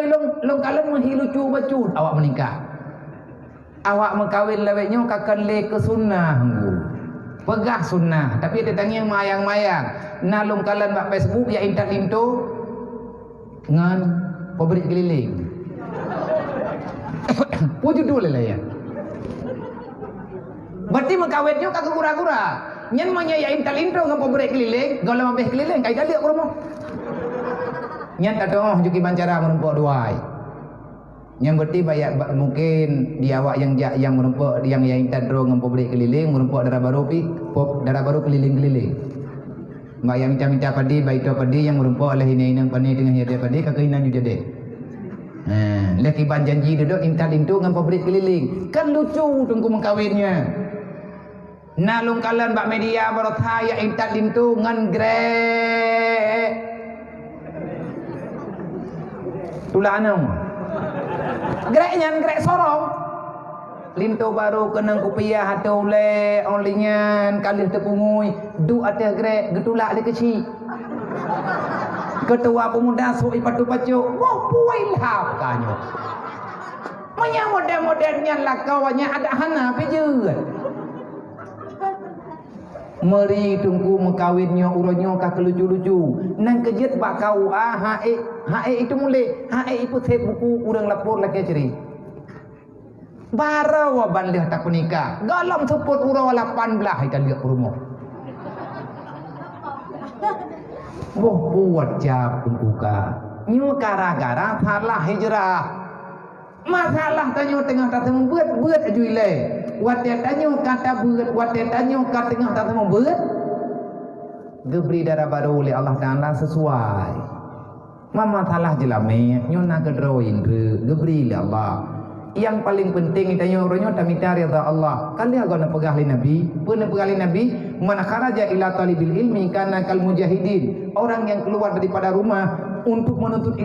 long kalam menghilucu bacut awak menikah. Awak mengkawin lewetnya kakan le ke sunnah nggu. Pegah sunnah, tapi dia tanya mayang-mayang. Nalung kalan bak Facebook ya intat into ngan pabrik keliling. Wujud dulu lah ya. Berarti mengkawinnya kagak kura-kura. Nyen manya ya intal intro ngan pabrik keliling, galau mabeh keliling kai dalik rumah. Nyen tadong juki bancara menumpuk duai. Yang berarti banyak mungkin di awak yang menumpuk yang intal ngan pabrik keliling menumpuk darah baru keliling-keliling. Mbak yang minta padi, baik itu padi yang merumpuk oleh ini yang pani dengan dia padi, kekainan juga deh. Laki ban janji duduk intal itu dengan pabrik keliling. Kan lucu tunggu mengkawinnya. Nalung kalan bak media baru thaya intal itu dengan grek. Tulah anam. Greknya grek sorong. Linto baru kenang kupiah atau le onlinyan kali tepungui du ada grek getulak dia kecil ketua pemuda soi patu pacu wah puai lah kanyo manya model-modelnya lah kawannya ada hana pejeur meri tunggu mengkawinnya uronyo ka kelucu-lucu nang kejet bak kau hae itu mulai hae itu saya buku urang lapor lagi ceri bara wa bandih tak penikah galam seput ura 18 kita lihat rumah boh buat jab pembuka nyu gara-gara salah hijrah masalah tanyo tengah tak temu buat ajui le watet tanyo kata buat watet tanyo kata tengah tak temu buat gebri darah baru oleh Allah Taala sesuai mama salah jelame nyu nak kedroin gebri le Allah. Yang paling penting itanya orangnya tak minta rida Allah. Kali agak nak pegah Nabi, pernah pegah Nabi, mana kharaja ila talibil ilmi kana kal mujahidin. Orang yang keluar daripada rumah untuk menuntut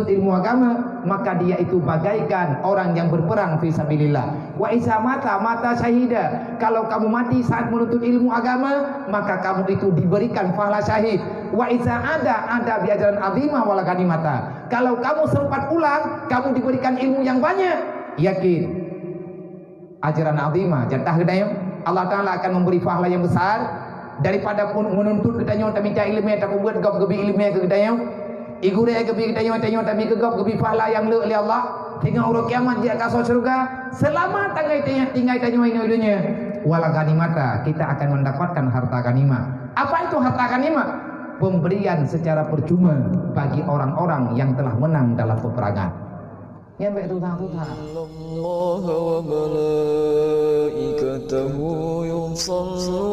ilmu agama, maka dia itu bagaikan orang yang berperang fi sabilillah. Wa isa mata syahida. Kalau kamu mati saat menuntut ilmu agama, maka kamu itu diberikan pahala syahid. Wa isa ada biajaran azimah wala ganimata. Kalau kamu sempat pulang, kamu diberikan ilmu yang banyak, yakin ajaran azimah jatah gedayong Allah Taala akan memberi pahala yang besar daripada pun menuntut gedayong tak minta ilmu tak buat gap gebi ilmu ke gedayong igure gebi gedayong tanyo tak mi ke gap gebi pahala yang le oleh Allah tengok urang kiamat dia ka surga selamat tinggal tanyo ini dunia wala ganimata kita akan mendapatkan harta ganimah. Apa itu harta ganimah? Pemberian secara percuma bagi orang-orang yang telah menang dalam peperangan. Yang baik tuhan. Allah wa malaikatahu yusalluna